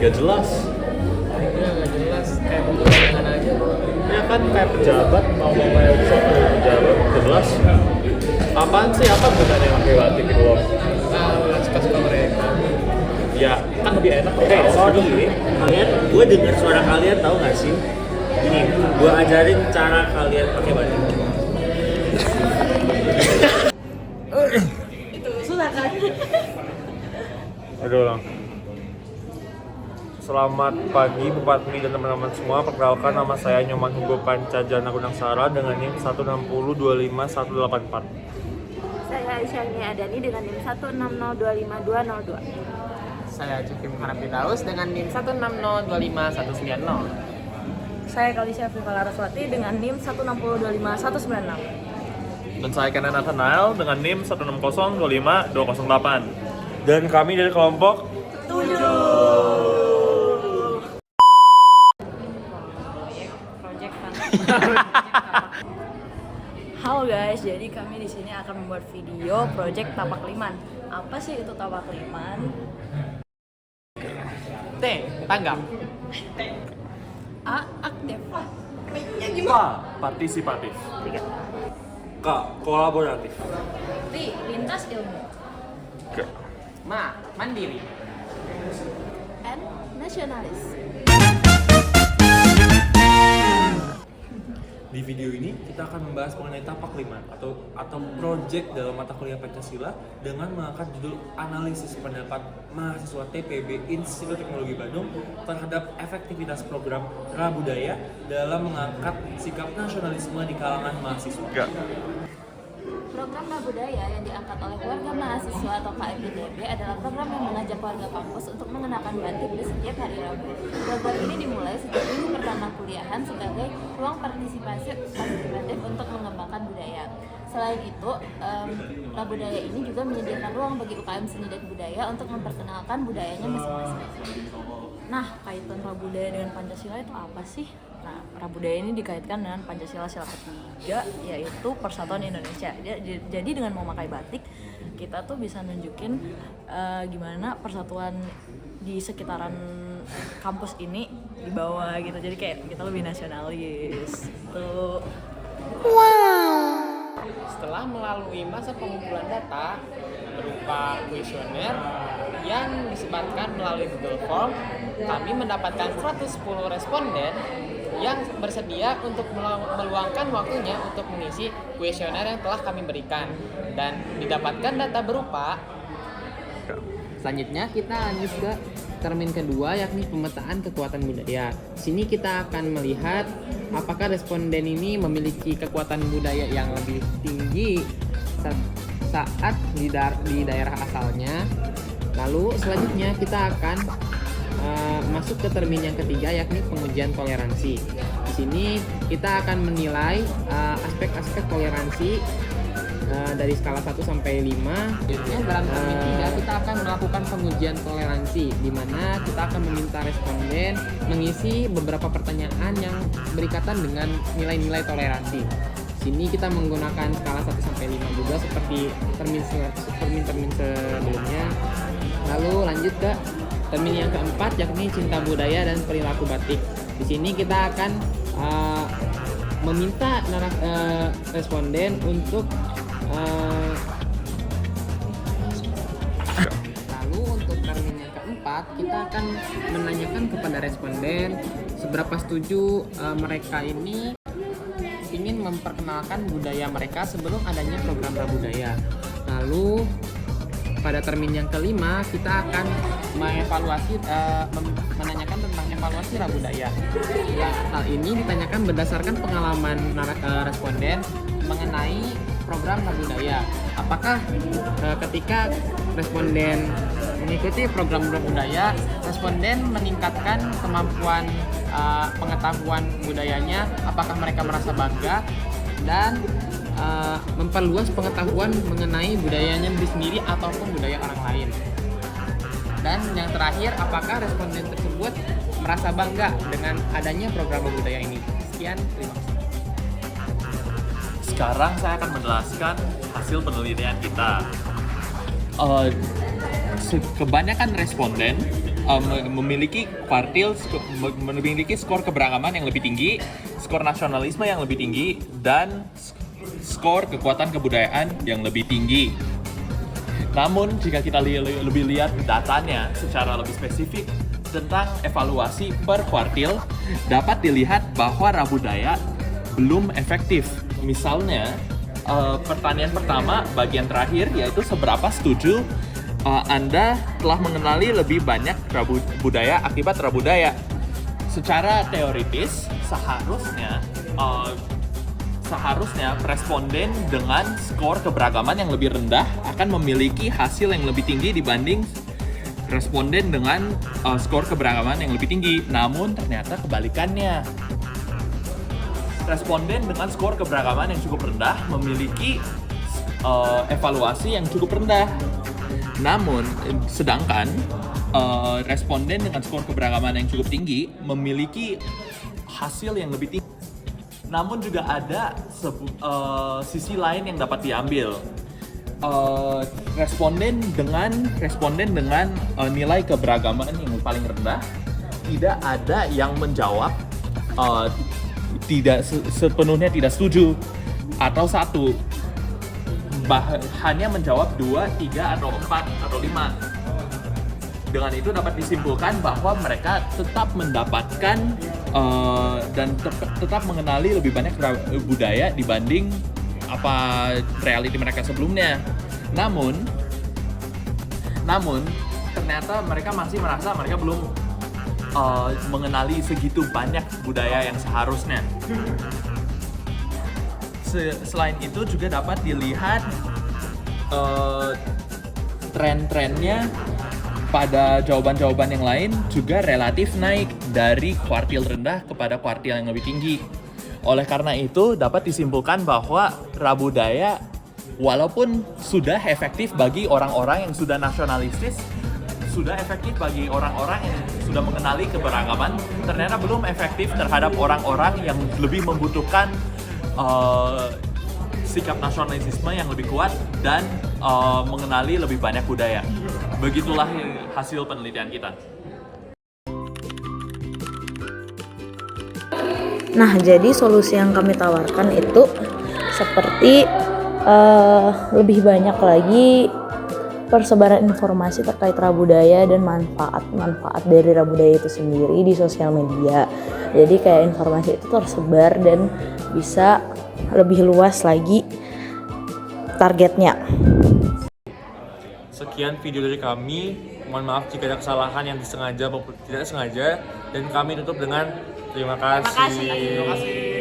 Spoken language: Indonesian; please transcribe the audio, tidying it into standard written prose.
Gak jelas. Iya nggak jelas, kayak pembukaan aja. Ya kan kayak pejabat, mau kayak pejabat, gak jelas. Apaan sih, apa gunanya pakai batik gitu loh? Nggak suka mereka. Ya kan lebih enak. Oke, sorry, kalian, gue dengar suara kalian tahu nggak sih? Ini, gue ajarin cara kalian pakai batik. Susah kan? Aduh ulang. Selamat pagi Bupati dan teman-teman semua. Perkenalkan, nama saya Nyoman Hugo Pancajana Gunangsara dengan NIM 160251844. Saya Aisyah Adani dengan NIM 160252202. Saya Cuki Muharrem Daus dengan NIM 1602519. Saya Kalisya Vivala Raswati dengan NIM 1602519. Dan saya Kenan Nathanael dengan NIM 160252008. Dan kami dari kelompok 7. Halo guys, jadi kami di sini akan membuat video project Tapak Liman. Apa sih itu Tapak Liman? T. Tanggap. A. Aktif. K. Partisipatif. K. Kolaboratif. B. Lintas ilmu. K. Mandiri. N. Nasionalis. Di video ini kita akan membahas mengenai tapak liman atau project dalam mata kuliah Pancasila dengan mengangkat judul analisis pendapat mahasiswa TPB Institut Teknologi Bandung terhadap efektivitas program Rabudaya dalam mengangkat sikap nasionalisme di kalangan mahasiswa. Program Rabudaya yang diangkat oleh warga mahasiswa atau KMIDB adalah program yang mengajak warga kampus untuk mengenakan batik di setiap hari Rabu. Program ini dimulai sejak minggu pertama kuliahan sebagai ruang partisipasi untuk mengembangkan budaya. Selain itu, Rabudaya ini juga menyediakan ruang bagi UKM seni dan budaya untuk memperkenalkan budayanya masing-masing. Nah, kaitan Rabudaya dengan Pancasila itu apa sih? Nah, Rabudaya ini dikaitkan dengan Pancasila sila ketiga, yaitu Persatuan Indonesia. Jadi dengan memakai batik, kita tuh bisa nunjukin gimana persatuan di sekitaran kampus ini di bawah gitu. Jadi kayak kita lebih nasionalis. Tuh. Setelah melalui masa pengumpulan data berupa kuesioner yang disebarkan melalui Google Form, kami mendapatkan 110 responden yang bersedia untuk meluangkan waktunya untuk mengisi kuesioner yang telah kami berikan, dan didapatkan data berupa. Selanjutnya kita lanjut ke termin kedua, yakni pemetaan kekuatan budaya. Di sini kita akan melihat apakah responden ini memiliki kekuatan budaya yang lebih tinggi saat di daerah asalnya. Lalu selanjutnya kita akan masuk ke termin yang ketiga, yakni pengujian toleransi. Di sini kita akan menilai aspek-aspek toleransi dari skala 1 sampai 5. Selanjutnya dalam termin 3 kita akan melakukan pengujian toleransi, di mana kita akan meminta responden mengisi beberapa pertanyaan yang berkaitan dengan nilai-nilai toleransi. Di sini kita menggunakan skala 1 sampai 5 juga seperti termin sebelumnya. Lalu lanjut ke termin yang keempat, yakni cinta budaya dan perilaku batik. Di sini kita akan meminta responden untuk lalu untuk termin yang keempat kita akan menanyakan kepada responden seberapa setuju mereka ini ingin memperkenalkan budaya mereka sebelum adanya program Rabudaya. Lalu pada termin yang kelima kita akan mengevaluasi menanyakan tentang evaluasi Rabudaya. Hal ini ditanyakan berdasarkan pengalaman responden mengenai program Rabudaya. Apakah ketika responden mengikuti program Rabudaya, responden meningkatkan kemampuan pengetahuan budayanya, apakah mereka merasa bangga dan memperluas pengetahuan mengenai budayanya sendiri ataupun budaya orang lain. Dan yang terakhir, apakah responden tersebut merasa bangga dengan adanya program budaya ini. Sekian, terima kasih. Sekarang saya akan menjelaskan hasil penelitian kita. Kebanyakan responden memiliki memiliki skor keberagaman yang lebih tinggi, skor nasionalisme yang lebih tinggi, dan skor kekuatan kebudayaan yang lebih tinggi. Namun jika kita lebih lihat datanya secara lebih spesifik tentang evaluasi per kuartil, dapat dilihat bahwa Rabu Dayak belum efektif. Misalnya, pertanyaan pertama bagian terakhir yaitu seberapa setuju Anda telah mengenali lebih banyak budaya akibat Rabu Dayak. Secara teoritis seharusnya responden dengan skor keberagaman yang lebih rendah akan memiliki hasil yang lebih tinggi dibanding responden dengan skor keberagaman yang lebih tinggi. Namun ternyata kebalikannya. Responden dengan skor keberagaman yang cukup rendah memiliki evaluasi yang cukup rendah. Namun sedangkan responden dengan skor keberagaman yang cukup tinggi memiliki hasil yang lebih tinggi. Namun juga ada sisi lain yang dapat diambil. Responden dengan nilai keberagaman yang paling rendah tidak ada yang menjawab tidak sepenuhnya tidak setuju atau 1, hanya menjawab 2, 3, atau 4, atau 5. Dengan itu dapat disimpulkan bahwa mereka tetap mendapatkan dan tetap mengenali lebih banyak budaya dibanding reality mereka sebelumnya. Namun ternyata mereka masih merasa mereka belum mengenali segitu banyak budaya yang seharusnya. Selain itu juga dapat dilihat tren-trennya pada jawaban-jawaban yang lain juga relatif naik dari kuartil rendah kepada kuartil yang lebih tinggi. Oleh karena itu, dapat disimpulkan bahwa Rabu Dayak walaupun sudah efektif bagi orang-orang yang sudah nasionalistis, sudah efektif bagi orang-orang yang sudah mengenali keberagaman, ternyata belum efektif terhadap orang-orang yang lebih membutuhkan sikap nasionalisme yang lebih kuat dan mengenali lebih banyak budaya. Begitulah hasil penelitian kita. Nah, jadi solusi yang kami tawarkan itu seperti lebih banyak lagi persebaran informasi terkait Rabu Dayak dan manfaat dari Rabu Dayak itu sendiri di sosial media. Jadi kayak informasi itu tersebar dan bisa lebih luas lagi targetnya. Sekian video dari kami. Mohon maaf jika ada kesalahan yang disengaja maupun tidak sengaja. Dan kami tutup dengan terima kasih.